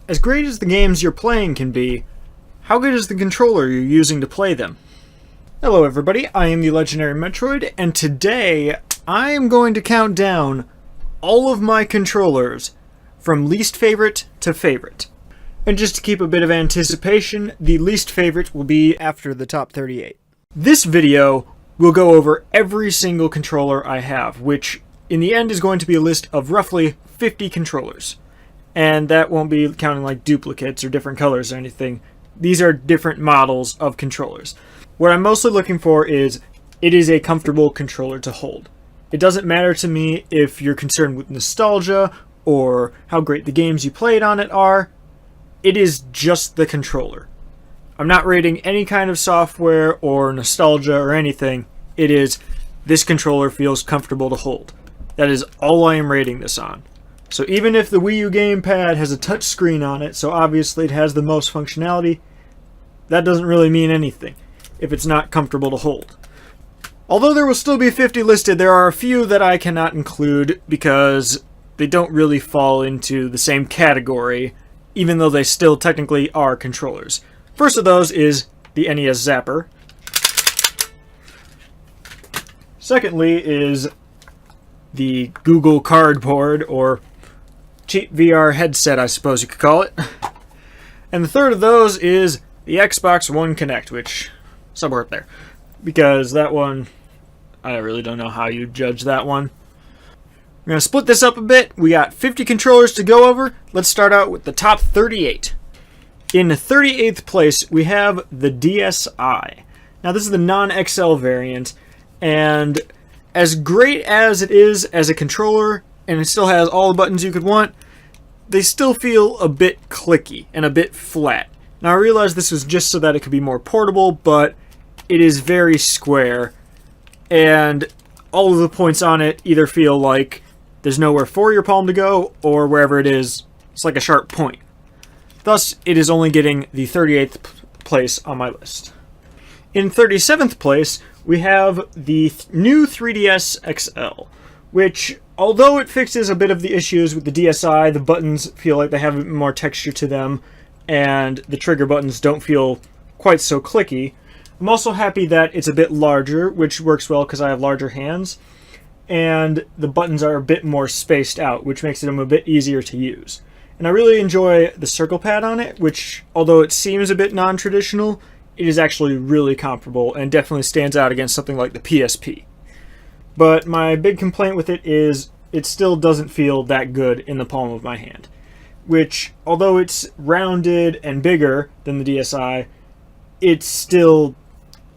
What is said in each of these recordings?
As great as the games you're playing can be, how good is the controller you're using to play them? Hello everybody, I am the Legendary Metroid, and today I am going to count down all of my controllers from least favorite to favorite. And just to keep a bit of anticipation, the least favorite will be after the top 38. This video will go over every single controller I have, which in the end is going to be a list of roughly 50 controllers. And that won't be counting like duplicates or different colors or anything. These are different models of controllers. What I'm mostly looking for is, it is a comfortable controller to hold. It doesn't matter to me if you're concerned with nostalgia or how great the games you played on it are. It is just the controller. I'm not rating any kind of software or nostalgia or anything. It is, this controller feels comfortable to hold. That is all I am rating this on. So even if the Wii U gamepad has a touch screen on it, so obviously it has the most functionality, that doesn't really mean anything if it's not comfortable to hold. Although there will still be 50 listed, there are a few that I cannot include because they don't really fall into the same category, even though they still technically are controllers. First of those is the NES Zapper. Secondly is the Google Cardboard, or cheap VR headset, I suppose you could call it. And the third of those is the Xbox One Kinect, which, somewhere there. Because that one, I really don't know how you judge that one. We're going to split this up a bit. We got 50 controllers to go over. Let's start out with the top 38. In 38th place, we have the DSi. Now this is the non-XL variant, and as great as it is as a controller, and it still has all the buttons you could want, they still feel a bit clicky and a bit flat. Now I realize this was just so that it could be more portable, but it is very square, and all of the points on it either feel like there's nowhere for your palm to go, or wherever it is, it's like a sharp point. Thus, it is only getting the 38th place on my list. In 37th place, we have the new 3DS XL, which, although it fixes a bit of the issues with the DSi, the buttons feel like they have a bit more texture to them, and the trigger buttons don't feel quite so clicky. I'm also happy that it's a bit larger, which works well because I have larger hands, and the buttons are a bit more spaced out, which makes them a bit easier to use. And I really enjoy the circle pad on it, which, although it seems a bit non-traditional, it is actually really comparable and definitely stands out against something like the PSP. But my big complaint with it is it still doesn't feel that good in the palm of my hand. Which, although it's rounded and bigger than the DSi, it's still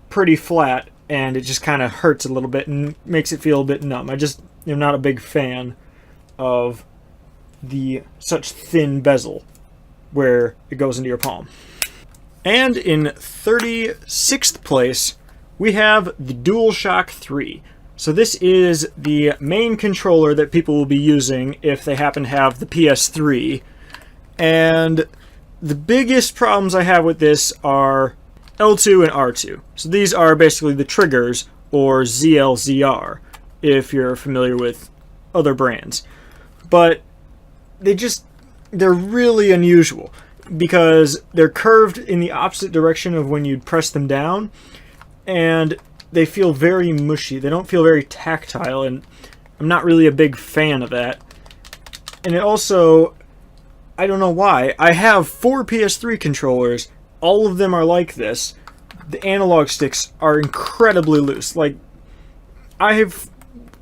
pretty flat, and it just kind of hurts a little bit and makes it feel a bit numb. I just am not a big fan of the such thin bezel where it goes into your palm. And in 36th place, we have the DualShock 3. So this is the main controller that people will be using if they happen to have the PS3. And the biggest problems I have with this are L2 and R2. So these are basically the triggers, or ZLZR, if you're familiar with other brands. But they're really unusual because they're curved in the opposite direction of when you'd press them down, and they feel very mushy. They don't feel very tactile, and I'm not really a big fan of that. And it also, I don't know why, I have 4 PS3 controllers. All of them are like this. The analog sticks are incredibly loose. Like, I have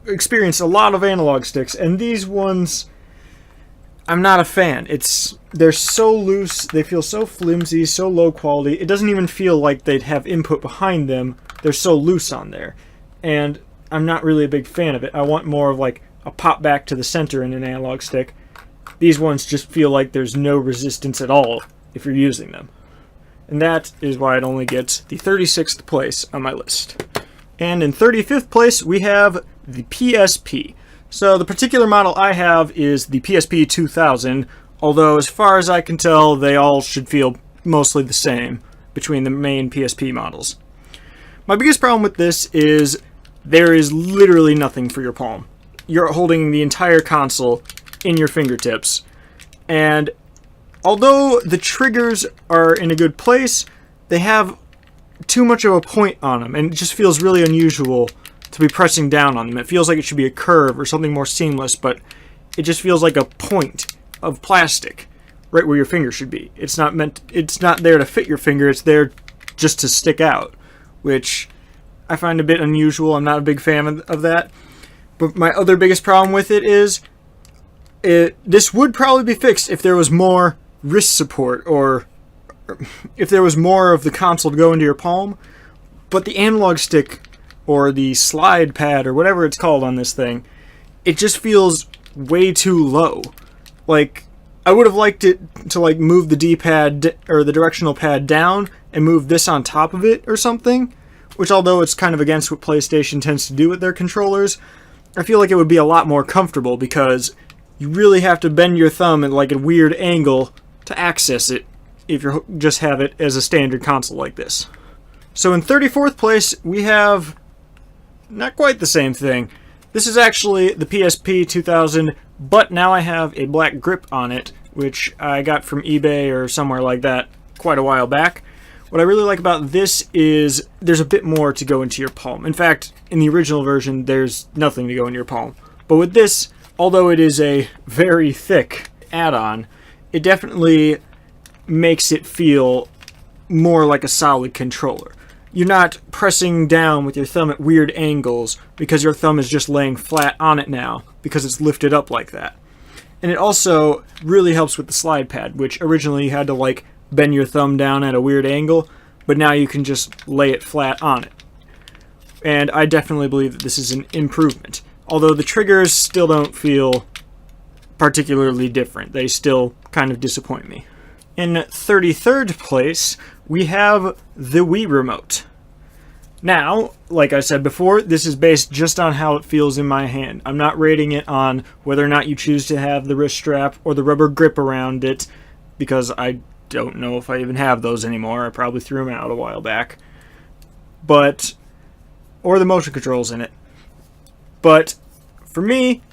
experienced a lot of analog sticks, and these ones, I'm not a fan. They're so loose, they feel so flimsy, so low quality. It doesn't even feel like they'd have input behind them. They're so loose on there. And I'm not really a big fan of it. I want more of like a pop back to the center in an analog stick. These ones just feel like there's no resistance at all if you're using them. And that is why it only gets the 36th place on my list. And in 35th place, we have the PSP. So the particular model I have is the PSP 2000, although as far as I can tell, they all should feel mostly the same between the main PSP models. My biggest problem with this is there is literally nothing for your palm. You're holding the entire console in your fingertips, and Although the triggers are in a good place, they have too much of a point on them, and it just feels really unusual to be pressing down on them. It feels like it should be a curve or something more seamless, but it just feels like a point of plastic right where your finger should be. It's not there to fit your finger, it's there just to stick out, which I find a bit unusual. I'm not a big fan of that. But my other biggest problem with it is this would probably be fixed if there was more wrist support, or if there was more of the console to go into your palm. But the analog stick, or the slide pad, or whatever it's called on this thing, it just feels way too low. Like, I would have liked it to like move the D-pad or the directional pad down and move this on top of it or something, which, although it's kind of against what PlayStation tends to do with their controllers, I feel like it would be a lot more comfortable, because you really have to bend your thumb at like a weird angle to access it if you just have it as a standard console like this. So in 34th place, we have not quite the same thing. This is actually the PSP 2000, but now I have a black grip on it, which I got from eBay or somewhere like that quite a while back. What I really like about this is there's a bit more to go into your palm. In fact, in the original version, there's nothing to go in your palm. But with this, although it is a very thick add-on, it definitely makes it feel more like a solid controller. You're not pressing down with your thumb at weird angles because your thumb is just laying flat on it now because it's lifted up like that. And it also really helps with the slide pad, which originally you had to like bend your thumb down at a weird angle, but now you can just lay it flat on it. And I definitely believe that this is an improvement. Although the triggers still don't feel particularly different. They still kind of disappoint me. In 33rd place, we have the Wii Remote. Now, like I said before, this is based just on how it feels in my hand. I'm not rating it on whether or not you choose to have the wrist strap or the rubber grip around it, because I don't know if I even have those anymore. I probably threw them out a while back. Or the motion controls in it. But for me,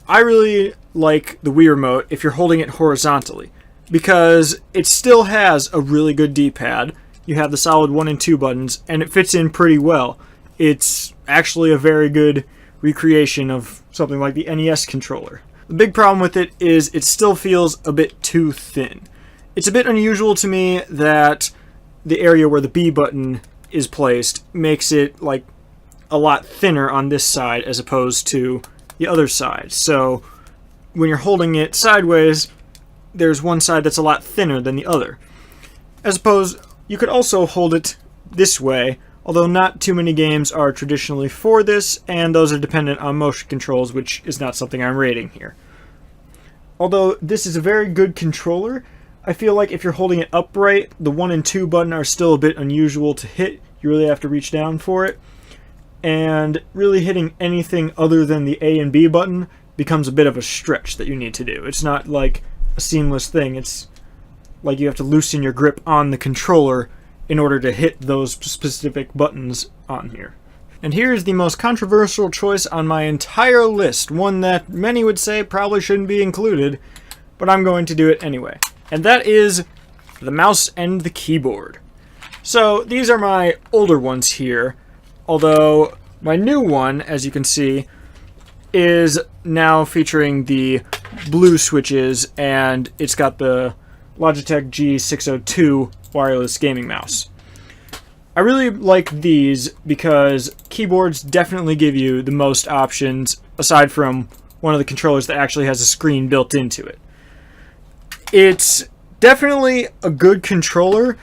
I really like the Wii Remote if you're holding it horizontally, because it still has a really good D-pad. You have the solid 1 and 2 buttons, and it fits in pretty well. It's actually a very good recreation of something like the NES controller. The big problem with it is it still feels a bit too thin. It's a bit unusual to me that the area where the B button is placed makes it like a lot thinner on this side as opposed to the other side. So when you're holding it sideways, there's one side that's a lot thinner than the other. As opposed, you could also hold it this way, although not too many games are traditionally for this, and those are dependent on motion controls, which is not something I'm rating here. Although this is a very good controller, I feel like if you're holding it upright, the 1 and 2 button are still a bit unusual to hit. You really have to reach down for it. And really hitting anything other than the A and B button becomes a bit of a stretch that you need to do. It's not like a seamless thing. It's like you have to loosen your grip on the controller in order to hit those specific buttons on here. And here's the most controversial choice on my entire list, one that many would say probably shouldn't be included, but I'm going to do it anyway. And that is the mouse and the keyboard. So these are my older ones here, although my new one, as you can see, is now featuring the blue switches, and it's got the Logitech G602 wireless gaming mouse. I really like these because keyboards definitely give you the most options, aside from one of the controllers that actually has a screen built into it. It's definitely a good controller,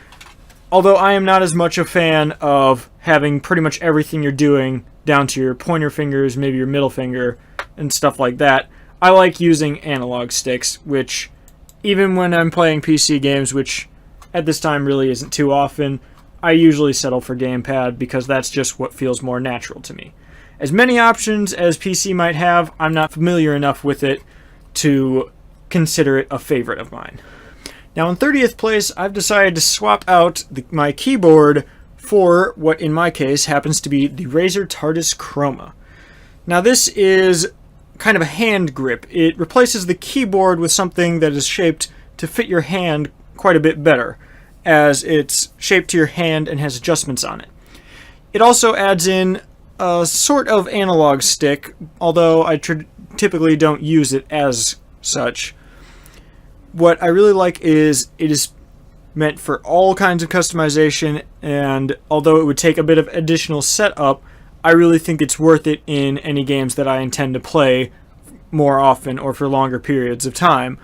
although I am not as much a fan of having pretty much everything you're doing down to your pointer fingers, maybe your middle finger, and stuff like that. I like using analog sticks, which, even when I'm playing PC games, which at this time really isn't too often, I usually settle for gamepad because that's just what feels more natural to me. As many options as PC might have, I'm not familiar enough with it to consider it a favorite of mine. Now in 30th place, I've decided to swap out my keyboard for what in my case happens to be the Razer TARDIS Chroma. Now this is kind of a hand grip. It replaces the keyboard with something that is shaped to fit your hand quite a bit better, as it's shaped to your hand and has adjustments on it. It also adds in a sort of analog stick, although I typically don't use it as such. What I really like is it is meant for all kinds of customization, and although it would take a bit of additional setup, I really think it's worth it in any games that I intend to play more often or for longer periods of time,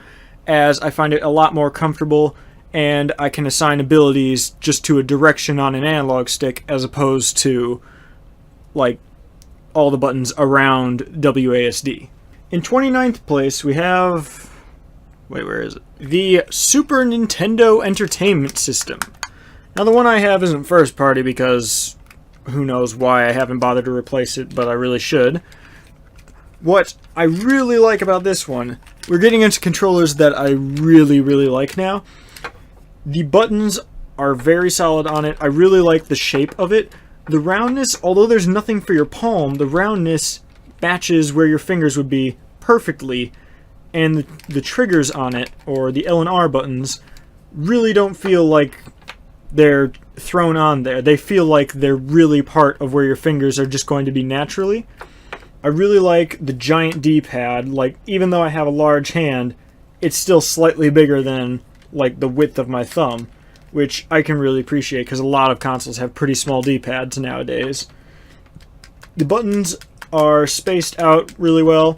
as I find it a lot more comfortable and I can assign abilities just to a direction on an analog stick as opposed to like all the buttons around WASD. In 29th place we have... where is it? The Super Nintendo Entertainment System. Now the one I have isn't first party because who knows why I haven't bothered to replace it, but I really should. What I really like about this one, we're getting into controllers that I really like now. The buttons are very solid on it. I really like the shape of it. The roundness, although there's nothing for your palm, the roundness matches where your fingers would be perfectly, and the triggers on it, or the L and R buttons, really don't feel like they're thrown on there. They feel like they're really part of where your fingers are just going to be naturally. I really like the giant D-pad. Like, even though I have a large hand, it's still slightly bigger than like the width of my thumb, which I can really appreciate because a lot of consoles have pretty small D-pads nowadays. The buttons are spaced out really well,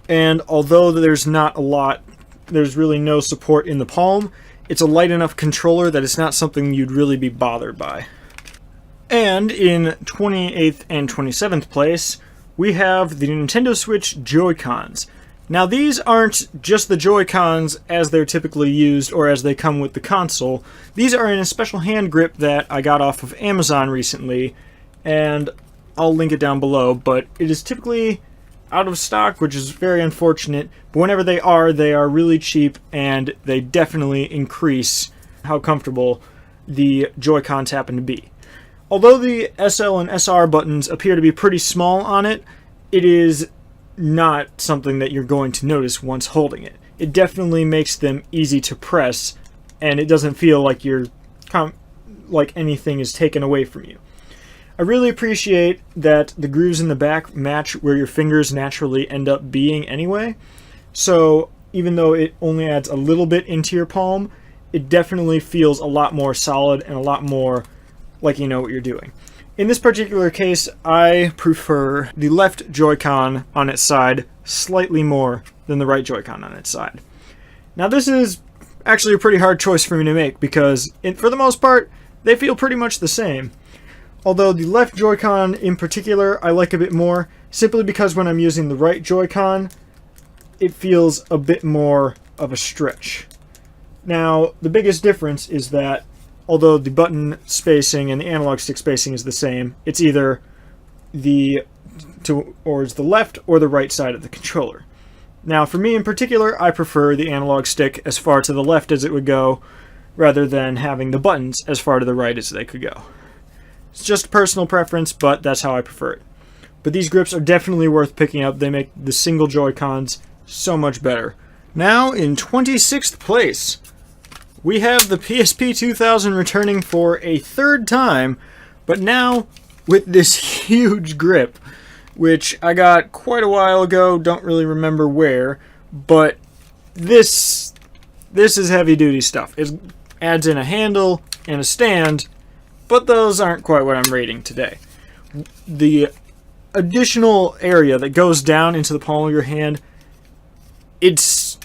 and although there's not a lot, there's really no support in the palm, it's a light enough controller that it's not something you'd really be bothered by. And in 28th and 27th place, we have the Nintendo Switch Joy-Cons. Now these aren't just the Joy-Cons as they're typically used or as they come with the console. These are in a special hand grip that I got off of Amazon recently, and I'll link it down below, but it is typically out of stock, which is very unfortunate, but whenever they are really cheap, and they definitely increase how comfortable the Joy-Cons happen to be. Although the SL and SR buttons appear to be pretty small on it, it is not something that you're going to notice once holding it. It definitely makes them easy to press, and it doesn't feel like like anything is taken away from you. I really appreciate that the grooves in the back match where your fingers naturally end up being anyway, so even though it only adds a little bit into your palm, it definitely feels a lot more solid and a lot more like you know what you're doing. In this particular case, I prefer the left Joy-Con on its side slightly more than the right Joy-Con on its side. Now this is actually a pretty hard choice for me to make because, for the most part, they feel pretty much the same. Although the left Joy-Con in particular I like a bit more, simply because when I'm using the right Joy-Con, it feels a bit more of a stretch. Now, the biggest difference is that although the button spacing and the analog stick spacing is the same, it's either towards the left or the right side of the controller. Now, for me in particular, I prefer the analog stick as far to the left as it would go, rather than having the buttons as far to the right as they could go. It's just a personal preference, but that's how I prefer it. But these grips are definitely worth picking up. They make the single Joy-Cons so much better. Now, in 26th place, we have the PSP 2000 returning for a third time, but now with this huge grip, which I got quite a while ago, don't really remember where, but this is heavy-duty stuff. It adds in a handle and a stand, but those aren't quite what I'm rating today. The additional area that goes down into the palm of your hand, it's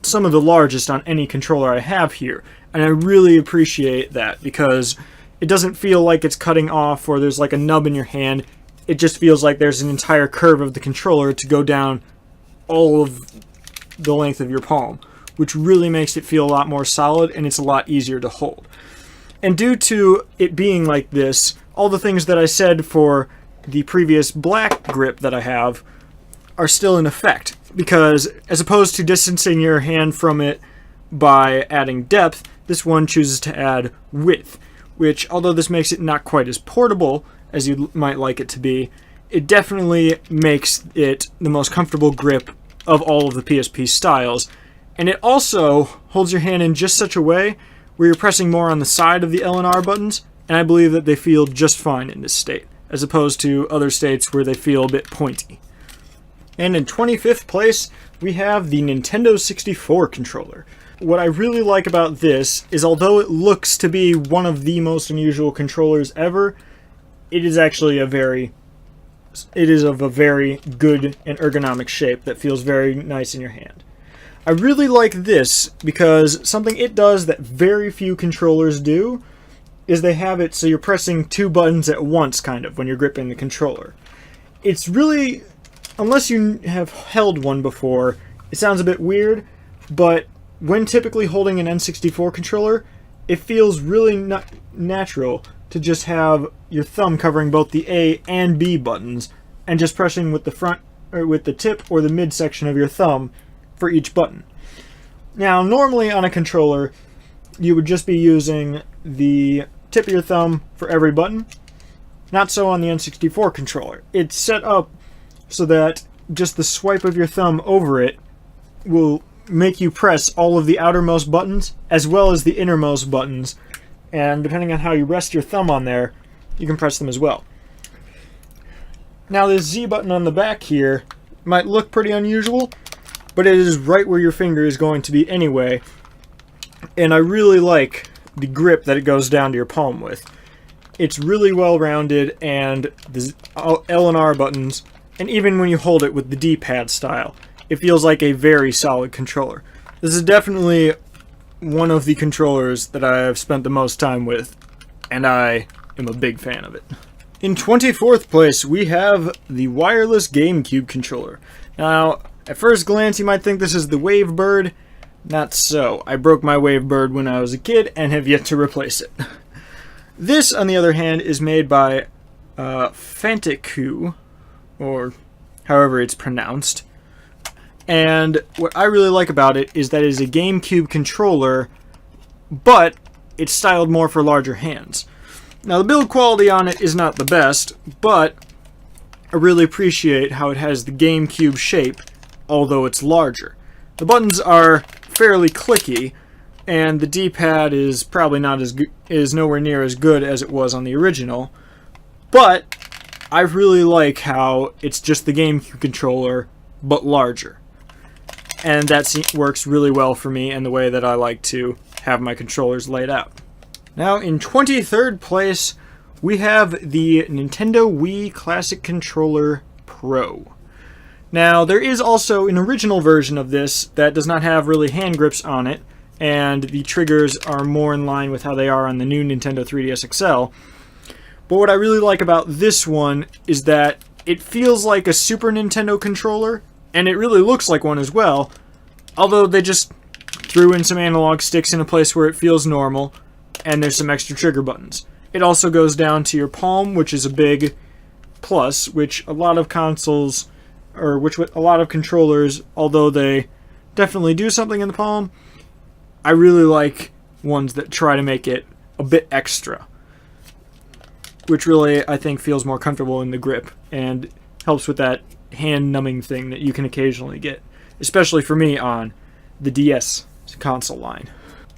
some of the largest on any controller I have here, and I really appreciate that because it doesn't feel like it's cutting off or there's like a nub in your hand. It just feels like there's an entire curve of the controller to go down all of the length of your palm, which really makes it feel a lot more solid, and it's a lot easier to hold. And due to it being like this, all the things that I said for the previous black grip that I have are still in effect, because as opposed to distancing your hand from it by adding depth, this one chooses to add width, which, although this makes it not quite as portable as you might like it to be, it definitely makes it the most comfortable grip of all of the PSP styles, And it also holds your hand in just such a way where you're pressing more on the side of the L and R buttons, and I believe that they feel just fine in this state, as opposed to other states where they feel a bit pointy. And in 25th place, we have the Nintendo 64 controller. What I really like about this is, although it looks to be one of the most unusual controllers ever, it is actually of a very good and ergonomic shape that feels very nice in your hand. I really like this because something it does that very few controllers do is they have it so you're pressing two buttons at once, kind of, when you're gripping the controller. It's really, unless you have held one before, it sounds a bit weird, but when typically holding an N64 controller, it feels really natural to just have your thumb covering both the A and B buttons and just pressing with the front or with the tip or the midsection of your thumb for each button. Now, normally on a controller, you would just be using the tip of your thumb for every button. Not so on the N64 controller. It's set up so that just the swipe of your thumb over it will make you press all of the outermost buttons as well as the innermost buttons, and depending on how you rest your thumb on there, you can press them as well. Now, this Z button on the back here might look pretty unusual, but it is right where your finger is going to be anyway, and I really like the grip that it goes down to your palm with. It's really well rounded, and the L and R buttons, and even when you hold it with the D-pad style, it feels like a very solid controller. This is definitely one of the controllers that I have spent the most time with, and I am a big fan of it. In 24th place, we have the wireless GameCube controller. Now, at first glance, you might think this is the Wavebird. Not so. I broke my Wavebird when I was a kid and have yet to replace it. This, on the other hand, is made by Fanticue, or however it's pronounced. And what I really like about it is that it is a GameCube controller, but it's styled more for larger hands. Now, the build quality on it is not the best, but I really appreciate how it has the GameCube shape, although it's larger. The buttons are fairly clicky, and the D-pad is probably not as is nowhere near as good as it was on the original, but I really like how it's just the GameCube controller, but larger. And that works really well for me and the way that I like to have my controllers laid out. Now, in 23rd place, we have the Nintendo Wii Classic Controller Pro. Now, there is also an original version of this that does not have really hand grips on it, and the triggers are more in line with how they are on the new Nintendo 3DS XL. But what I really like about this one is that it feels like a Super Nintendo controller, and it really looks like one as well, although they just threw in some analog sticks in a place where it feels normal, and there's some extra trigger buttons. It also goes down to your palm, which is a big plus, which a lot of consoles, or which a lot of controllers, although they definitely do something in the palm, I really like ones that try to make it a bit extra, which really, I think, feels more comfortable in the grip and helps with that hand-numbing thing that you can occasionally get, especially for me on the DS console line.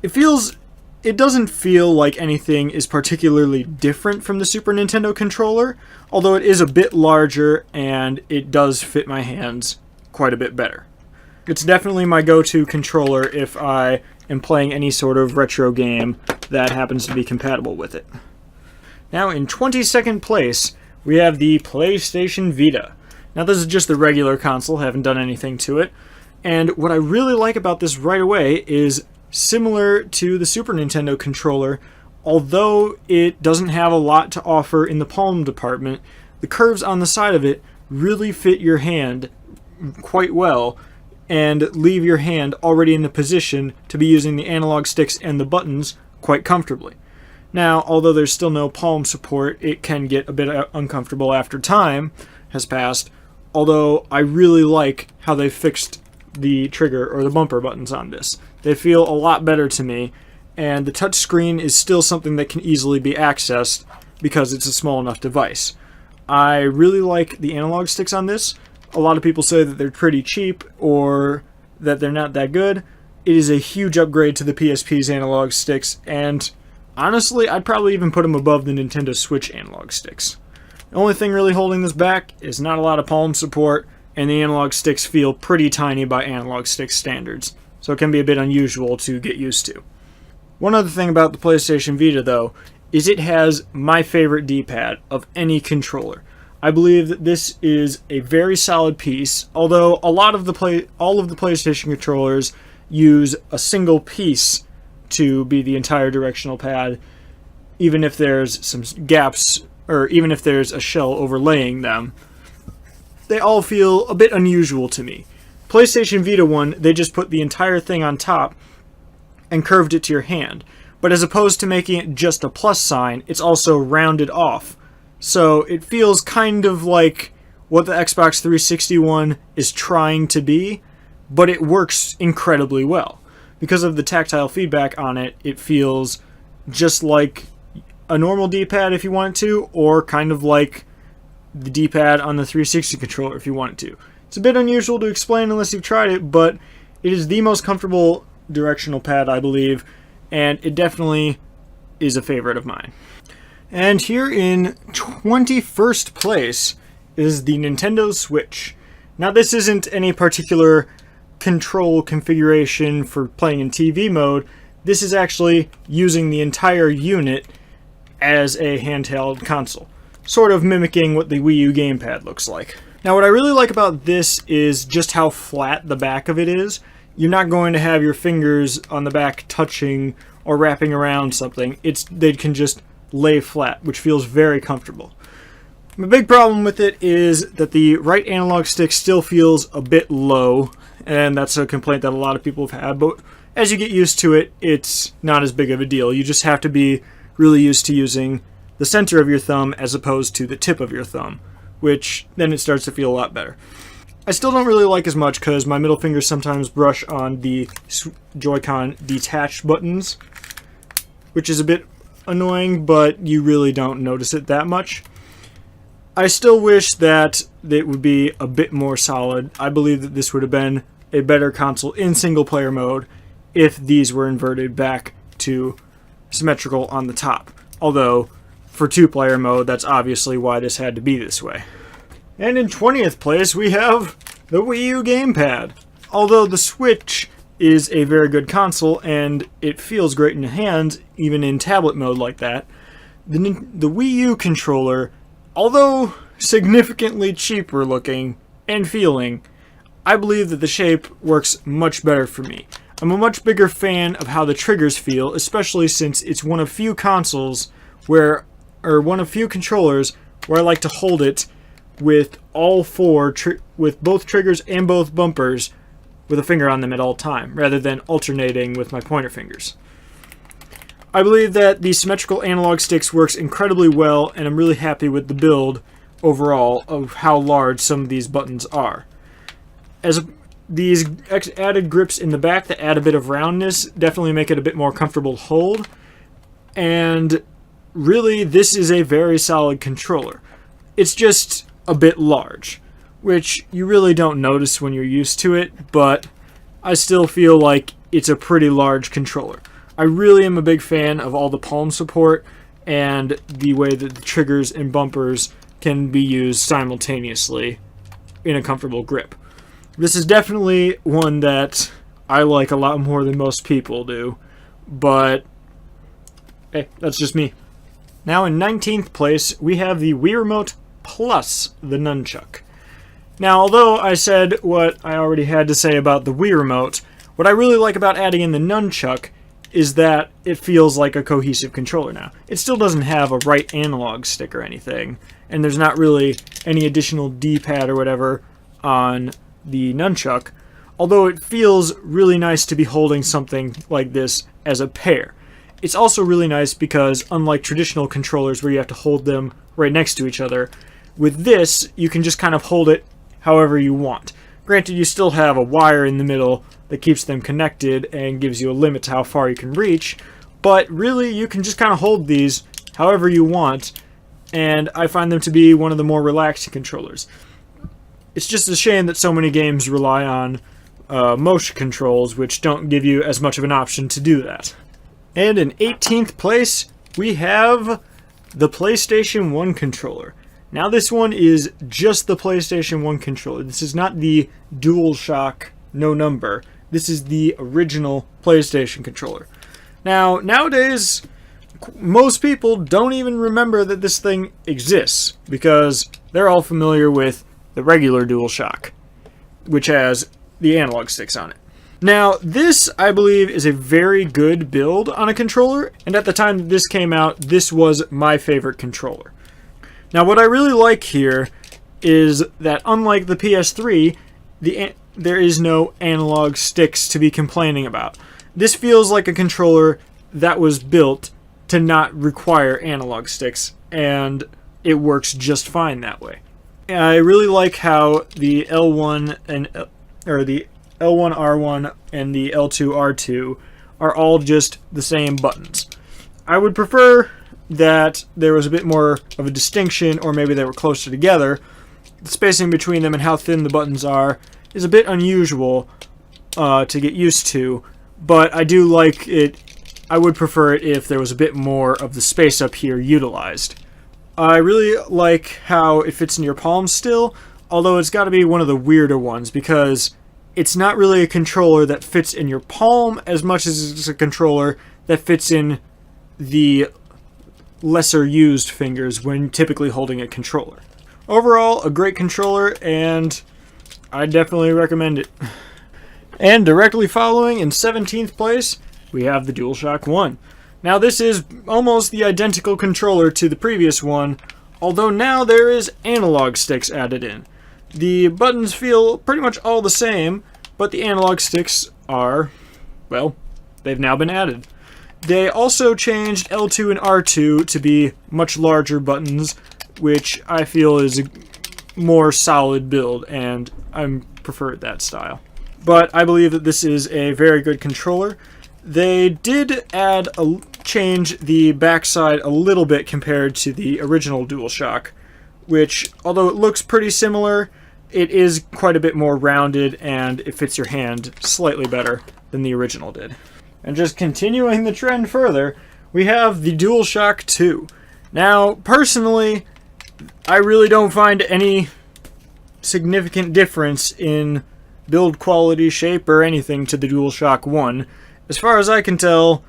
It doesn't feel like anything is particularly different from the Super Nintendo controller, although it is a bit larger and it does fit my hands quite a bit better. It's definitely my go-to controller if I am playing any sort of retro game that happens to be compatible with it. Now, in 22nd place, we have the PlayStation Vita. Now, this is just the regular console, haven't done anything to it. And what I really like about this right away is, similar to the Super Nintendo controller, although it doesn't have a lot to offer in the palm department, the curves on the side of it really fit your hand quite well and leave your hand already in the position to be using the analog sticks and the buttons quite comfortably. Now, although there's still no palm support, it can get a bit uncomfortable after time has passed, although I really like how they fixed the trigger or the bumper buttons on this. They feel a lot better to me, and the touchscreen is still something that can easily be accessed because it's a small enough device. I really like the analog sticks on this. A lot of people say that they're pretty cheap or that they're not that good. it is a huge upgrade to the PSP's analog sticks, and honestly, I'd probably even put them above the Nintendo Switch analog sticks. The only thing really holding this back is not a lot of palm support, and the analog sticks feel pretty tiny by analog stick standards, so it can be a bit unusual to get used to. One other thing about the PlayStation Vita, though, is it has my favorite D-pad of any controller. I believe that this is a very solid piece, although all of the PlayStation controllers use a single piece to be the entire directional pad, even if there's some gaps, or even if there's a shell overlaying them. They all feel a bit unusual to me. PlayStation Vita one, they just put the entire thing on top and curved it to your hand. But as opposed to making it just a plus sign, it's also rounded off. So it feels kind of like what the Xbox 360 one is trying to be, but it works incredibly well. Because of the tactile feedback on it, it feels just like a normal D-pad if you want it to, or kind of like the D-pad on the 360 controller if you want it to. It's a bit unusual to explain unless you've tried it, but it is the most comfortable directional pad, I believe, and it definitely is a favorite of mine. And here in 21st place is the Nintendo Switch. Now, this isn't any particular control configuration for playing in TV mode. This is actually using the entire unit as a handheld console, sort of mimicking what the Wii U gamepad looks like. Now, what I really like about this is just how flat the back of it is. You're not going to have your fingers on the back touching or wrapping around something. They can just lay flat, which feels very comfortable. My big problem with it is that the right analog stick still feels a bit low, and that's a complaint that a lot of people have had, but as you get used to it, it's not as big of a deal. You just have to be really used to using the center of your thumb as opposed to the tip of your thumb, which then it starts to feel a lot better. I still don't really like as much because my middle fingers sometimes brush on the Joy-Con detached buttons, which is a bit annoying, but you really don't notice it that much. I still wish that it would be a bit more solid. I believe that this would have been a better console in single-player mode if these were inverted back to symmetrical on the top. Although, for two-player mode, that's obviously why this had to be this way. And in 20th place, we have the Wii U gamepad. Although the Switch is a very good console, and it feels great in your hands, even in tablet mode like that, the Wii U controller, although significantly cheaper looking and feeling, I believe that the shape works much better for me. I'm a much bigger fan of how the triggers feel, especially since it's one of few controllers where I like to hold it with all four, with both triggers and both bumpers, with a finger on them at all time, rather than alternating with my pointer fingers. I believe that the symmetrical analog sticks works incredibly well, and I'm really happy with the build overall of how large some of these buttons are. As these added grips in the back that add a bit of roundness definitely make it a bit more comfortable to hold, and really this is a very solid controller. It's just a bit large, which you really don't notice when you're used to it, but I still feel like it's a pretty large controller. I really am a big fan of all the palm support and the way that the triggers and bumpers can be used simultaneously in a comfortable grip. This is definitely one that I like a lot more than most people do, but hey, that's just me. Now in 19th place, we have the Wii Remote plus the Nunchuck. Now, although I said what I already had to say about the Wii Remote, what I really like about adding in the Nunchuck is that it feels like a cohesive controller now. It still doesn't have a right analog stick or anything, and there's not really any additional D-pad or whatever on the Nunchuck, although it feels really nice to be holding something like this as a pair. It's also really nice because, unlike traditional controllers where you have to hold them right next to each other, with this, you can just kind of hold it however you want. Granted, you still have a wire in the middle that keeps them connected and gives you a limit to how far you can reach, but really you can just kind of hold these however you want, and I find them to be one of the more relaxing controllers. It's just a shame that so many games rely on motion controls, which don't give you as much of an option to do that. And in 18th place, we have the PlayStation 1 controller. Now this one is just the PlayStation 1 controller. This is not the DualShock no number. This is the original PlayStation controller. Now, nowadays, most people don't even remember that this thing exists because they're all familiar with the regular DualShock, which has the analog sticks on it. Now, this, I believe, is a very good build on a controller, and at the time that this came out, this was my favorite controller. Now, what I really like here is that unlike the PS3, there is no analog sticks to be complaining about. This feels like a controller that was built to not require analog sticks, and it works just fine that way. I really like how the L1 and the L1R1 and the L2R2 are all just the same buttons. I would prefer that there was a bit more of a distinction, or maybe they were closer together. The spacing between them and how thin the buttons are is a bit unusual to get used to, but I do like it. I would prefer it if there was a bit more of the space up here utilized. I really like how it fits in your palm still, although it's got to be one of the weirder ones because it's not really a controller that fits in your palm as much as it's a controller that fits in the lesser used fingers when typically holding a controller. Overall, a great controller, and I definitely recommend it. And directly following in 17th place, we have the DualShock 1. Now this is almost the identical controller to the previous one, although now there is analog sticks added in. The buttons feel pretty much all the same, but the analog sticks are, well, they've now been added. They also changed L2 and R2 to be much larger buttons, which I feel is a more solid build, and I prefer that style. But I believe that this is a very good controller. They did change the backside a little bit compared to the original DualShock, which, although it looks pretty similar, it is quite a bit more rounded and it fits your hand slightly better than the original did. And just continuing the trend further, we have the DualShock 2. Now, personally, I really don't find any significant difference in build quality, shape, or anything to the DualShock 1. As far as I can tell,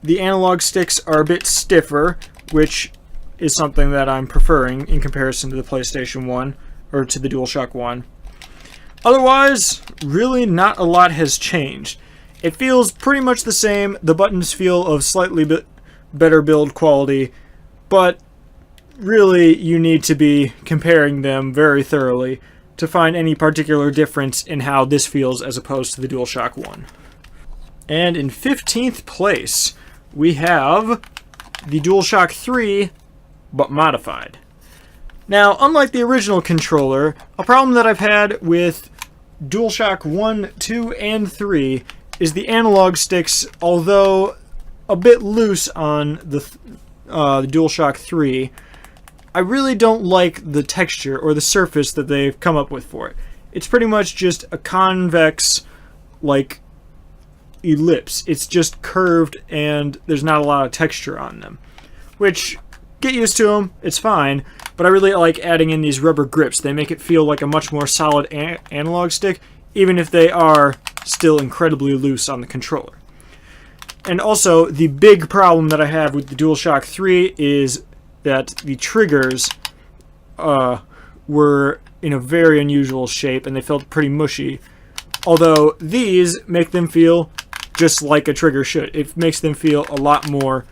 the analog sticks are a bit stiffer, which is something that I'm preferring in comparison to the PlayStation 1, or to the DualShock 1. Otherwise, really not a lot has changed. It feels pretty much the same. The buttons feel of slightly better build quality, but really you need to be comparing them very thoroughly to find any particular difference in how this feels as opposed to the DualShock 1. And in 15th place, we have the DualShock 3, but modified. Now, unlike the original controller, a problem that I've had with DualShock 1, 2, and 3 is the analog sticks, although a bit loose on the DualShock 3, I really don't like the texture or the surface that they've come up with for it. It's pretty much just a convex, like, ellipse. It's just curved and there's not a lot of texture on them. Which, get used to them, it's fine, but I really like adding in these rubber grips. They make it feel like a much more solid analog stick, even if they are still incredibly loose on the controller. And also, the big problem that I have with the DualShock 3 is that the triggers were in a very unusual shape and they felt pretty mushy. Although these make them feel just like a trigger should. It makes them feel a lot more,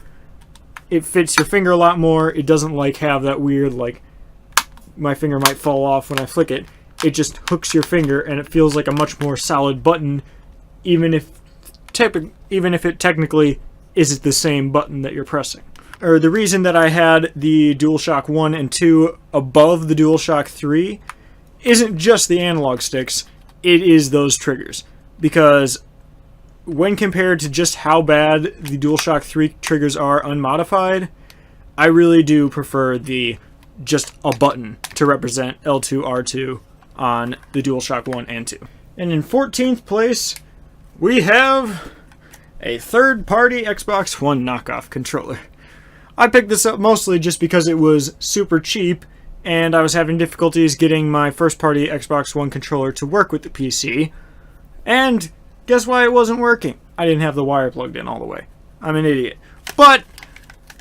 it fits your finger a lot more. It doesn't like have that weird, like, my finger might fall off when I flick it. It just hooks your finger and it feels like a much more solid button, even if it technically isn't the same button that you're pressing. Or the reason that I had the DualShock 1 and 2 above the DualShock 3 isn't just the analog sticks, it is those triggers. Because when compared to just how bad the DualShock 3 triggers are unmodified, I really do prefer the just a button to represent L2, R2 on the DualShock 1 and 2. And in 14th place, we have a third-party Xbox One knockoff controller. I picked this up mostly just because it was super cheap, and I was having difficulties getting my first-party Xbox One controller to work with the PC. And guess why it wasn't working? I didn't have the wire plugged in all the way. I'm an idiot. But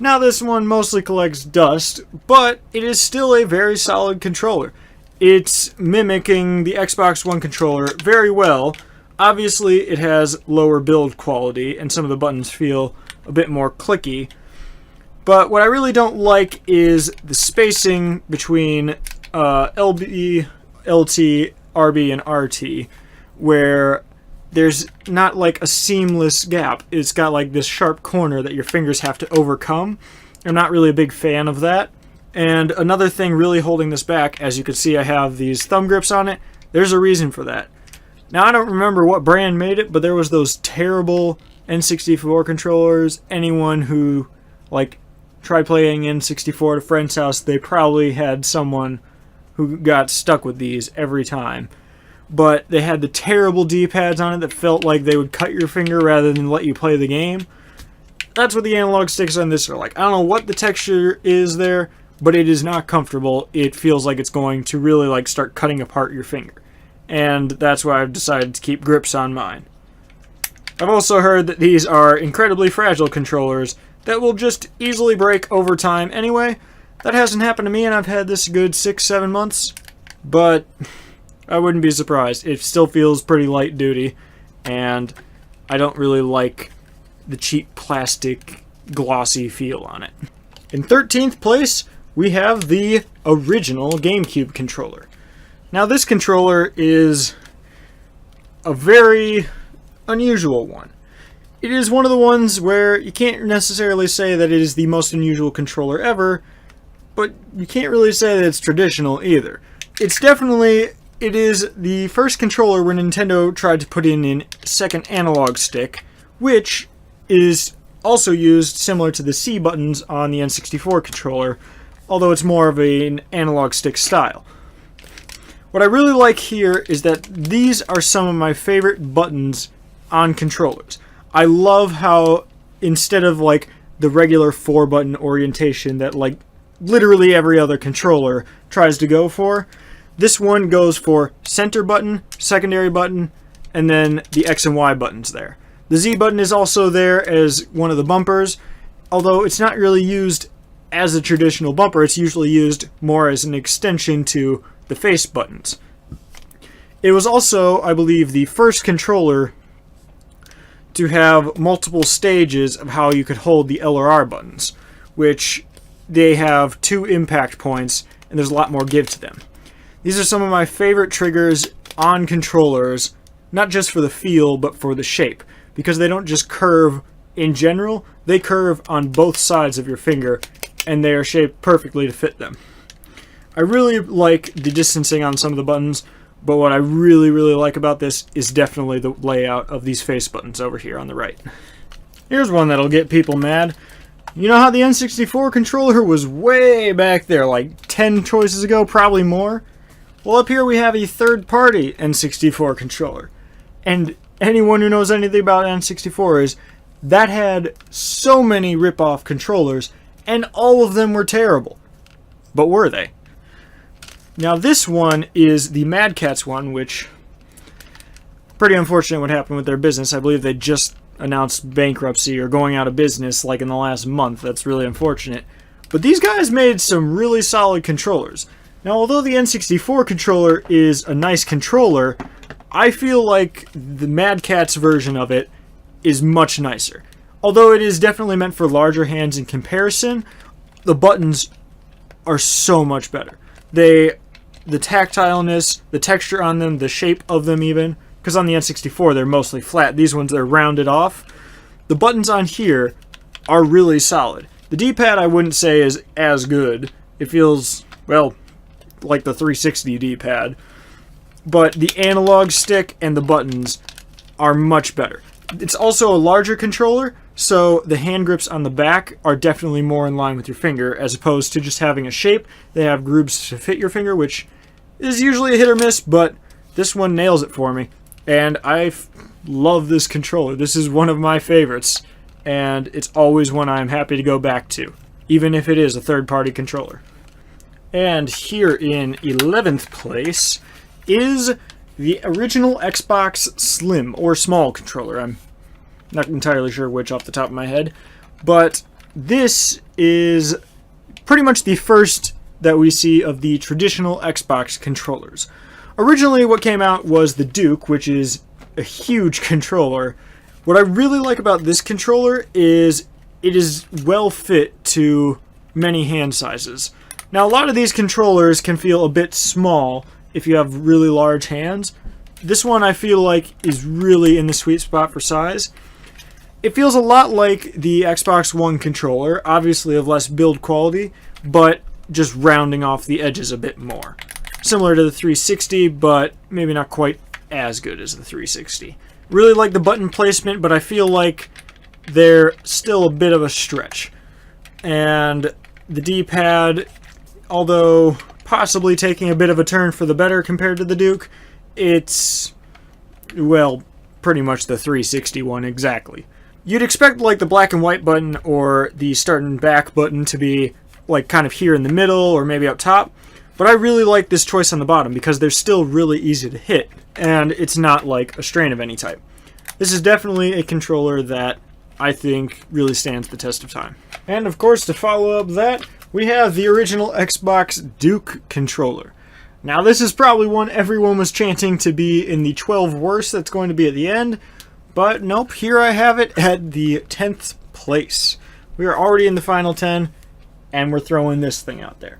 now this one mostly collects dust, but it is still a very solid controller. It's mimicking the Xbox One controller very well. Obviously, it has lower build quality, and some of the buttons feel a bit more clicky. But what I really don't like is the spacing between LB, LT, RB, and RT, where there's not like a seamless gap. It's got like this sharp corner that your fingers have to overcome. I'm not really a big fan of that. And another thing really holding this back, as you can see I have these thumb grips on it, there's a reason for that. Now I don't remember what brand made it, but there was those terrible N64 controllers. Anyone who like tried playing N64 at a friend's house, they probably had someone who got stuck with these every time. But they had the terrible D-pads on it that felt like they would cut your finger rather than let you play the game. That's what the analog sticks on this are like. I don't know what the texture is there, but it is not comfortable. It feels like it's going to really like start cutting apart your finger. And that's why I've decided to keep grips on mine. I've also heard that these are incredibly fragile controllers that will just easily break over time anyway. That hasn't happened to me, and I've had this a good 6-7 months, but I wouldn't be surprised. It still feels pretty light duty, and I don't really like the cheap plastic glossy feel on it. In 13th place, we have the original GameCube controller. Now this controller is a very unusual one. It is one of the ones where you can't necessarily say that it is the most unusual controller ever, but you can't really say that it's traditional either. It is the first controller where Nintendo tried to put in a second analog stick, which is also used similar to the C buttons on the N64 controller, although it's more of an analog stick style. What I really like here is that these are some of my favorite buttons on controllers. I love how instead of like the regular 4-button orientation that like literally every other controller tries to go for, this one goes for center button, secondary button, and then the X and Y buttons there. The Z button is also there as one of the bumpers, although it's not really used as a traditional bumper. It's usually used more as an extension to the face buttons. It was also, I believe, the first controller to have multiple stages of how you could hold the L or R buttons, which they have 2 impact points, and there's a lot more give to them. These are some of my favorite triggers on controllers, not just for the feel, but for the shape, because they don't just curve in general, they curve on both sides of your finger, and they are shaped perfectly to fit them. I really like the distancing on some of the buttons, but what I really like about this is definitely the layout of these face buttons over here on the right. Here's one that'll get people mad. You know how the N64 controller was way back there, like 10 choices ago, probably more? Well, up here we have a third-party N64 controller. And anyone who knows anything about N64 is that had so many rip-off controllers, and all of them were terrible. But were they? Now this one is the Mad Catz one, which pretty unfortunate what happened with their business. I believe they just announced bankruptcy or going out of business like in the last month. That's really unfortunate. But these guys made some really solid controllers. Now although the N64 controller is a nice controller, I feel like the Mad Catz version of it is much nicer. Although it is definitely meant for larger hands in comparison, the buttons are so much better. The tactileness, the texture on them, the shape of them even, because on the N64 they're mostly flat. These ones are rounded off. The buttons on here are really solid. The D-pad I wouldn't say is as good. It feels, well, like the 360 D-pad. But the analog stick and the buttons are much better. It's also a larger controller, so the hand grips on the back are definitely more in line with your finger, as opposed to just having a shape. They have grooves to fit your finger, which is usually a hit or miss, but this one nails it for me. And love this controller. This is one of my favorites, and it's always one I'm happy to go back to, even if it is a third-party controller. And here in 11th place is the original Xbox Slim, or Small controller. I'm not entirely sure which off the top of my head, but this is pretty much the first that we see of the traditional Xbox controllers. Originally, what came out was the Duke, which is a huge controller. What I really like about this controller is it is well fit to many hand sizes. Now, a lot of these controllers can feel a bit small if you have really large hands. This one I feel like is really in the sweet spot for size. It feels a lot like the Xbox One controller, obviously of less build quality, but just rounding off the edges a bit more. Similar to the 360, but maybe not quite as good as the 360. Really like the button placement, but I feel like they're still a bit of a stretch. And the D-pad, although possibly taking a bit of a turn for the better compared to the Duke, it's, well, pretty much the 360 one exactly. You'd expect like the black and white button or the start and back button to be like kind of here in the middle or maybe up top, but I really like this choice on the bottom because they're still really easy to hit and it's not like a strain of any type. This is definitely a controller that I think really stands the test of time. And of course, to follow up that, we have the original Xbox Duke controller. Now this is probably one everyone was chanting to be in the 12 worst that's going to be at the end, but nope, here I have it at the 10th place. We are already in the final 10, and we're throwing this thing out there.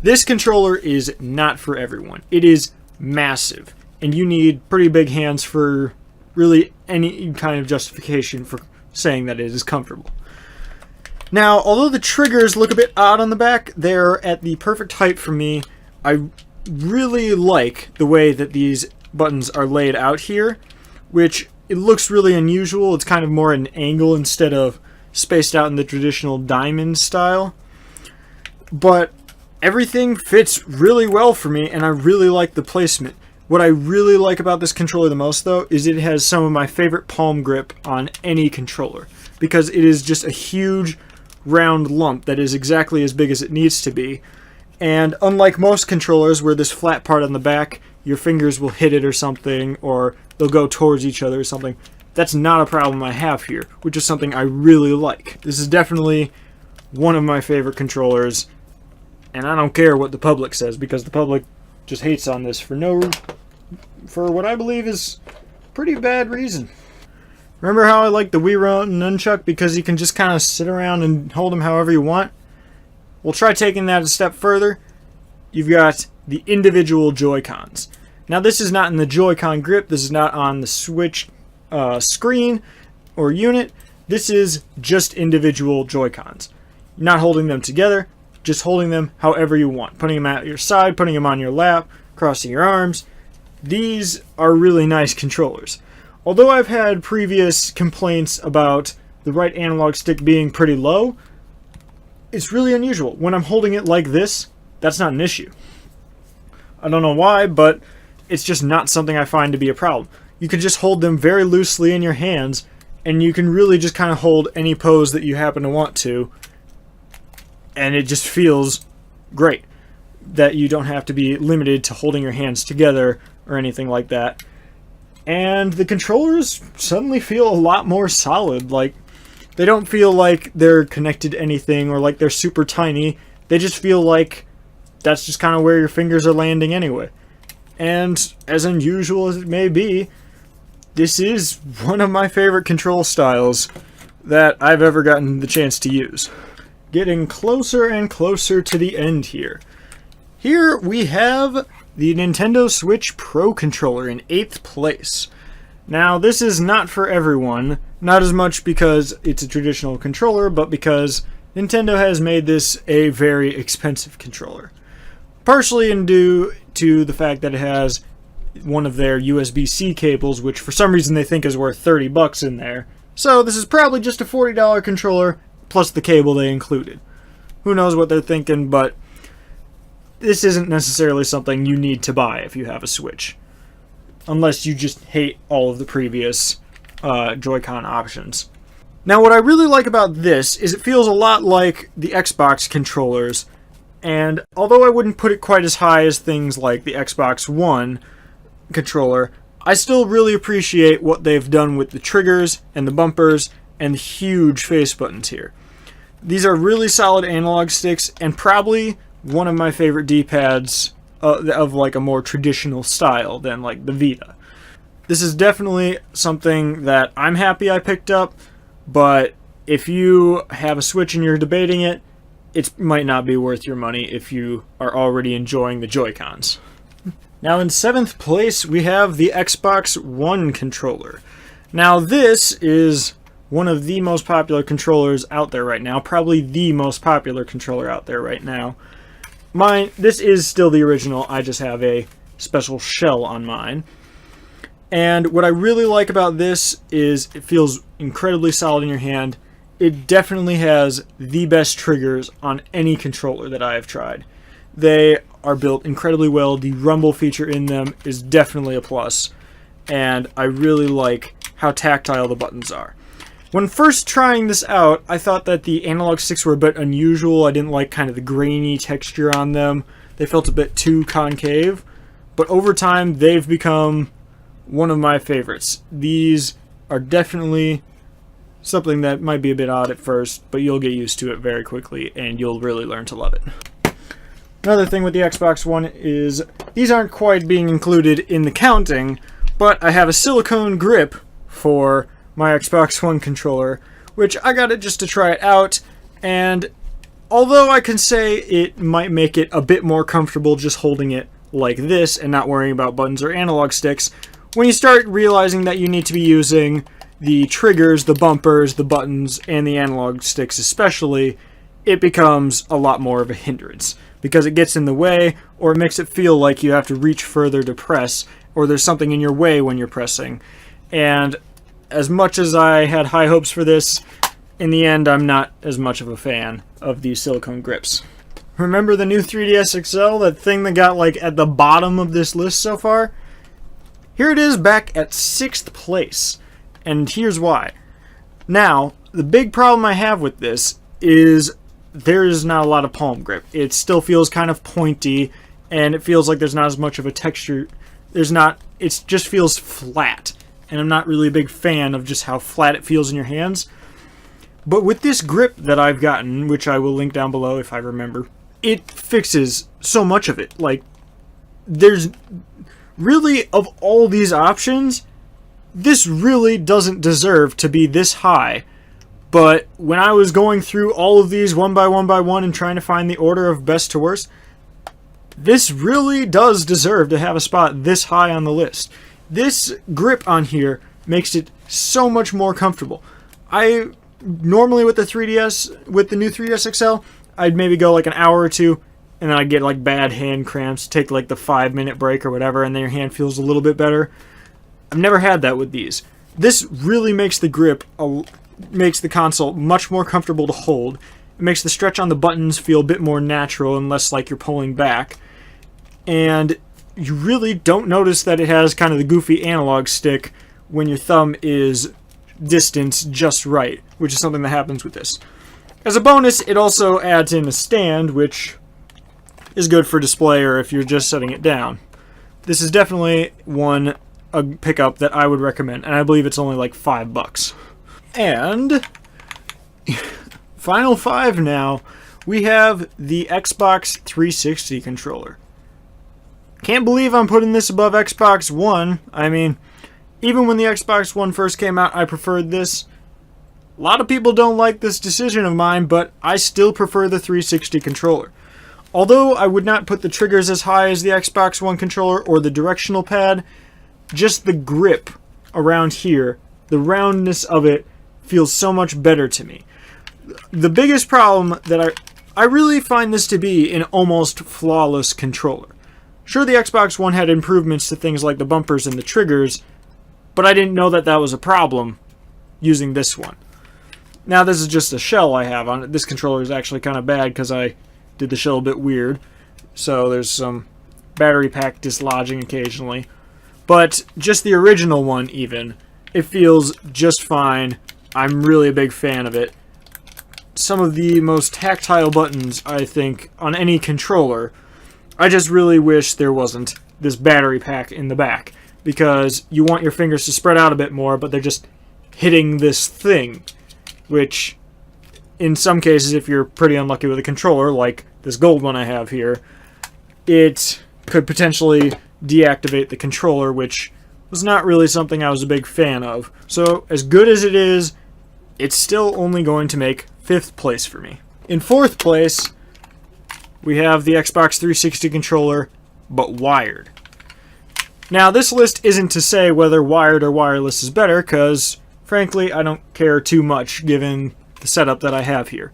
This controller is not for everyone. It is massive, and you need pretty big hands for really any kind of justification for saying that it is comfortable. Now, although the triggers look a bit odd on the back, they're at the perfect height for me. I really like the way that these buttons are laid out here, which it looks really unusual. It's kind of more an angle instead of spaced out in the traditional diamond style. But everything fits really well for me, and I really like the placement. What I really like about this controller the most, though, is it has some of my favorite palm grip on any controller, because it is just a huge round lump that is exactly as big as it needs to be. And unlike most controllers where this flat part on the back, your fingers will hit it or something, or they'll go towards each other or something, that's not a problem I have here, which is something I really like. This is definitely one of my favorite controllers, and I don't care what the public says, because the public just hates on this for what I believe is pretty bad reason. Remember how I like the Wii Remote and Nunchuck because you can just kind of sit around and hold them however you want? We'll try taking that a step further. You've got the individual Joy-Cons. Now this is not in the Joy-Con grip, this is not on the Switch screen or unit. This is just individual Joy-Cons. You're not holding them together, just holding them however you want. Putting them at your side, putting them on your lap, crossing your arms. These are really nice controllers. Although I've had previous complaints about the right analog stick being pretty low, it's really unusual. When I'm holding it like this, that's not an issue. I don't know why, but it's just not something I find to be a problem. You can just hold them very loosely in your hands, and you can really just kind of hold any pose that you happen to want to, and it just feels great that you don't have to be limited to holding your hands together or anything like that. And the controllers suddenly feel a lot more solid. Like, they don't feel like they're connected to anything or like they're super tiny. They just feel like that's just kind of where your fingers are landing anyway. And as unusual as it may be, this is one of my favorite control styles that I've ever gotten the chance to use. Getting closer and closer to the end here. Here we have the Nintendo Switch Pro Controller in 8th place. Now, this is not for everyone, not as much because it's a traditional controller, but because Nintendo has made this a very expensive controller. Partially due to the fact that it has one of their USB-C cables, which for some reason they think is worth $30 in there. So this is probably just a $40 controller, plus the cable they included. Who knows what they're thinking, but this isn't necessarily something you need to buy if you have a Switch. unless you just hate all of the previous Joy-Con options. Now, what I really like about this is it feels a lot like the Xbox controllers, and although I wouldn't put it quite as high as things like the Xbox One controller, I still really appreciate what they've done with the triggers and the bumpers and the huge face buttons here. These are really solid analog sticks and probably one of my favorite D-pads of like a more traditional style than like the Vita. This is definitely something that I'm happy I picked up, but if you have a Switch and you're debating it, it might not be worth your money if you are already enjoying the Joy-Cons. Now in 7th place, we have the Xbox One controller. Now this is one of the most popular controllers out there right now, probably the most popular controller out there right now. This is still the original, I just have a special shell on mine. And what I really like about this is it feels incredibly solid in your hand. It definitely has the best triggers on any controller that I have tried. They are built incredibly well. The rumble feature in them is definitely a plus. And I really like how tactile the buttons are. When first trying this out, I thought that the analog sticks were a bit unusual. I didn't like kind of the grainy texture on them. They felt a bit too concave. But over time, they've become one of my favorites. These are definitely something that might be a bit odd at first, but you'll get used to it very quickly, and you'll really learn to love it. Another thing with the Xbox One is these aren't quite being included in the counting, but I have a silicone grip for my Xbox One controller, which I got it just to try it out, and although I can say it might make it a bit more comfortable just holding it like this and not worrying about buttons or analog sticks, when you start realizing that you need to be using the triggers, the bumpers, the buttons, and the analog sticks especially, it becomes a lot more of a hindrance, because it gets in the way, or it makes it feel like you have to reach further to press, or there's something in your way when you're pressing. And as much as I had high hopes for this, in the end I'm not as much of a fan of these silicone grips. Remember the new 3DS XL, that thing that got like at the bottom of this list so far? Here it is back at 6th place, and here's why. Now, the big problem I have with this is there's not a lot of palm grip. It still feels kind of pointy, and it feels like there's not as much of a texture. It just feels flat, and I'm not really a big fan of just how flat it feels in your hands. But with this grip that I've gotten, which I will link down below if I remember, it fixes so much of it. Like, there's really, of all these options, this really doesn't deserve to be this high. But when I was going through all of these one by one and trying to find the order of best to worst, this really does deserve to have a spot this high on the list. This grip on here makes it so much more comfortable. I normally with the 3DS, with the new 3DS XL, I'd maybe go like an hour or two, and then I'd get like bad hand cramps, take like the 5-minute break or whatever, and then your hand feels a little bit better. I've never had that with these. This really makes the grip, makes the console much more comfortable to hold. It makes the stretch on the buttons feel a bit more natural and less like you're pulling back. And you really don't notice that it has kind of the goofy analog stick when your thumb is distanced just right, which is something that happens with this. As a bonus, it also adds in a stand, which is good for display or if you're just setting it down. This is definitely a pickup that I would recommend, and I believe it's only like $5. And final 5 now, we have the Xbox 360 controller. Can't believe I'm putting this above Xbox One. I mean, even when the Xbox One first came out, I preferred this. A lot of people don't like this decision of mine, but I still prefer the 360 controller. Although I would not put the triggers as high as the Xbox One controller or the directional pad, just the grip around here, the roundness of it, feels so much better to me. The biggest problem that I really find this to be an almost flawless controller. Sure, the Xbox One had improvements to things like the bumpers and the triggers, but I didn't know that that was a problem using this one. Now, this is just a shell I have on it. This controller is actually kind of bad because I did the shell a bit weird, so there's some battery pack dislodging occasionally. But just the original one even, it feels just fine. I'm really a big fan of it. Some of the most tactile buttons, I think, on any controller. I just really wish there wasn't this battery pack in the back, because you want your fingers to spread out a bit more, but they're just hitting this thing, which in some cases, if you're pretty unlucky with a controller, like this gold one I have here, it could potentially deactivate the controller, which was not really something I was a big fan of. So, as good as it is, it's still only going to make 5th place for me. In 4th place, we have the Xbox 360 controller, but wired. Now, this list isn't to say whether wired or wireless is better, because, frankly, I don't care too much given the setup that I have here.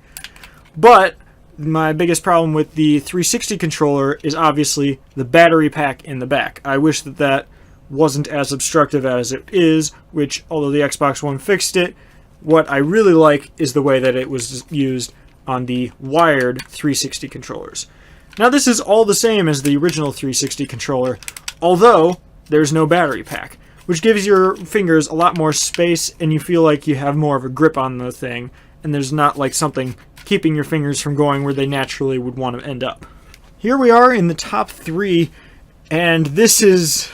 But my biggest problem with the 360 controller is obviously the battery pack in the back. I wish that that wasn't as obstructive as it is, which, although the Xbox One fixed it, what I really like is the way that it was used on the wired 360 controllers. Now, this is all the same as the original 360 controller, although there's no battery pack, which gives your fingers a lot more space and you feel like you have more of a grip on the thing, and there's not like something keeping your fingers from going where they naturally would want to end up. Here we are in the top 3, and this is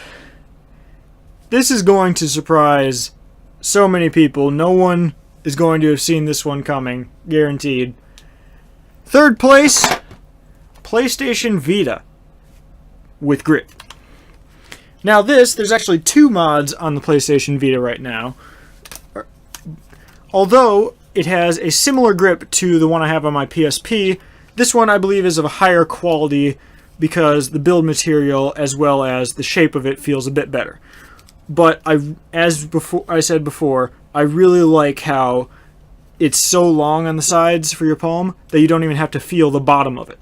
going to surprise so many people. No one is going to have seen this one coming, guaranteed. 3rd place, PlayStation Vita with grip. Now there's actually 2 mods on the PlayStation Vita right now. Although it has a similar grip to the one I have on my PSP, this one I believe is of a higher quality because the build material as well as the shape of it feels a bit better. But as I said before, I really like how it's so long on the sides for your palm that you don't even have to feel the bottom of it.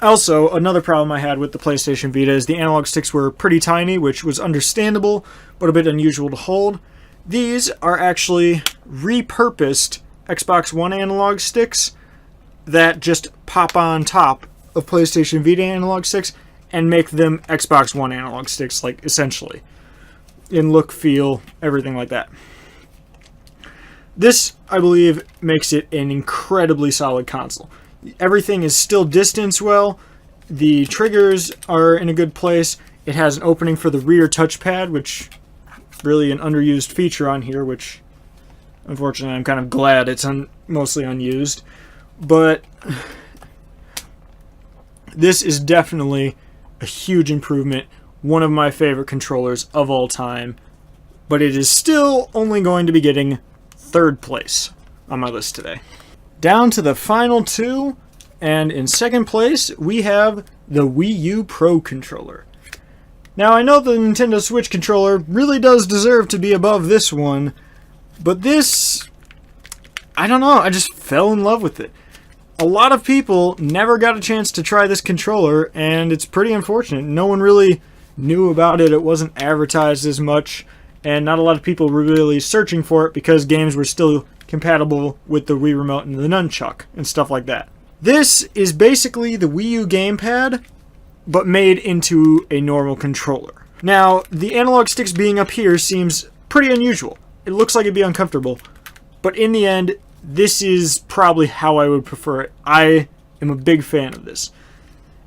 Also, another problem I had with the PlayStation Vita is the analog sticks were pretty tiny, which was understandable, but a bit unusual to hold. These are actually repurposed Xbox One analog sticks that just pop on top of PlayStation Vita analog sticks and make them Xbox One analog sticks, like, essentially. In look, feel, everything like that. This, I believe, makes it an incredibly solid console. Everything is still distanced well. The triggers are in a good place. It has an opening for the rear touchpad, which really an underused feature on here, which unfortunately I'm kind of glad it's mostly unused. But this is definitely a huge improvement. One of my favorite controllers of all time. But it is still only going to be getting 3rd place on my list today. Down to the final 2, and in 2nd place we have the Wii U Pro controller. Now I know the Nintendo Switch controller really does deserve to be above this one, but this, I don't know, I just fell in love with it. A lot of people never got a chance to try this controller, and it's pretty unfortunate. No one really knew about it, it wasn't advertised as much, and not a lot of people were really searching for it because games were still compatible with the Wii Remote and the Nunchuck and stuff like that. This is basically the Wii U gamepad, but made into a normal controller. Now, the analog sticks being up here seems pretty unusual. It looks like it'd be uncomfortable, but in the end, this is probably how I would prefer it. I am a big fan of this.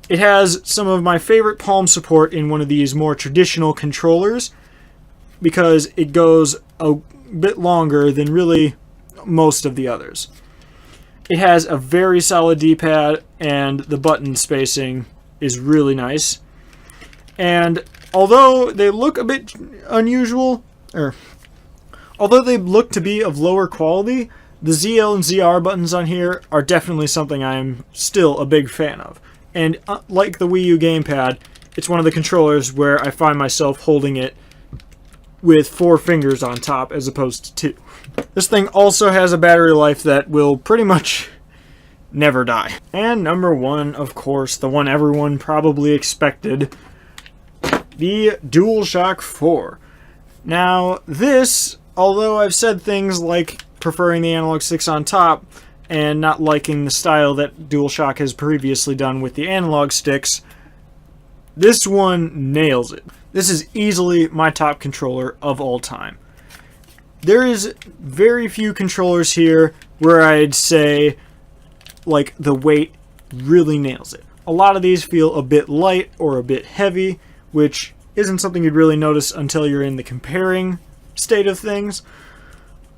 It has some of my favorite palm support in one of these more traditional controllers because it goes a bit longer than really most of the others. It has a very solid D-pad and the button spacing is really nice. And although they look a bit unusual, although they look to be of lower quality, the ZL and ZR buttons on here are definitely something I'm still a big fan of. And like the Wii U gamepad, it's one of the controllers where I find myself holding it with 4 fingers on top as opposed to 2. This thing also has a battery life that will pretty much never die. And number 1, of course, the one everyone probably expected, the DualShock 4. Now, this, although I've said things like preferring the analog sticks on top and not liking the style that DualShock has previously done with the analog sticks, this one nails it. This is easily my top controller of all time. There is very few controllers here where I'd say like the weight really nails it. A lot of these feel a bit light or a bit heavy, which isn't something you'd really notice until you're in the comparing state of things.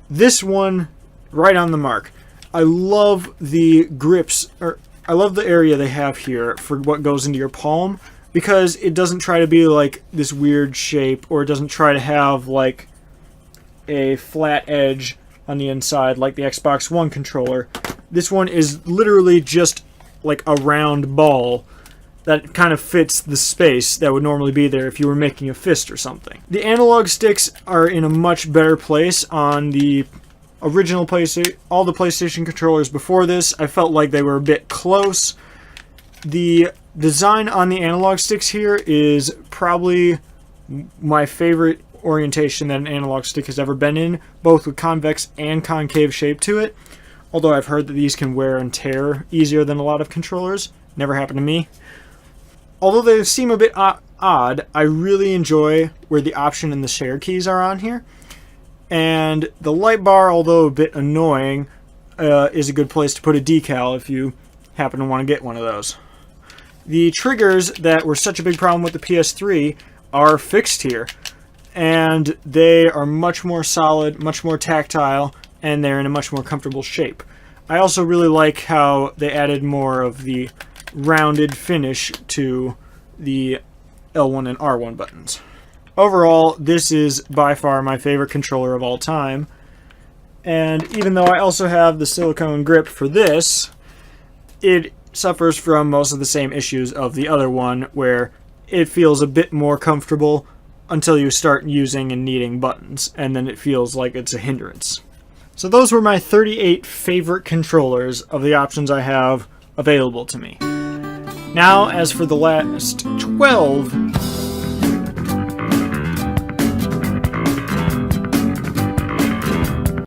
This one, right on the mark. I love the grips, or I love the area they have here for what goes into your palm, because it doesn't try to be like this weird shape, or it doesn't try to have like a flat edge on the inside like the Xbox One controller. This one is literally just like a round ball that kind of fits the space that would normally be there if you were making a fist or something. The analog sticks are in a much better place on the original PlayStation. All the PlayStation controllers before this, I felt like they were a bit close. The design on the analog sticks here is probably my favorite orientation that an analog stick has ever been in, both with convex and concave shape to it. Although I've heard that these can wear and tear easier than a lot of controllers. Never happened to me. Although they seem a bit odd, I really enjoy where the option and the share keys are on here. And the light bar, although a bit annoying, is a good place to put a decal if you happen to want to get one of those. The triggers that were such a big problem with the PS3 are fixed here. And they are much more solid, much more tactile, and they're in a much more comfortable shape. I also really like how they added more of the rounded finish to the L1 and R1 buttons. Overall, this is by far my favorite controller of all time. And even though I also have the silicone grip for this, it suffers from most of the same issues of the other one, where it feels a bit more comfortable until you start using and needing buttons, and then it feels like it's a hindrance. So those were my 38 favorite controllers of the options I have available to me. Now, as for the last 12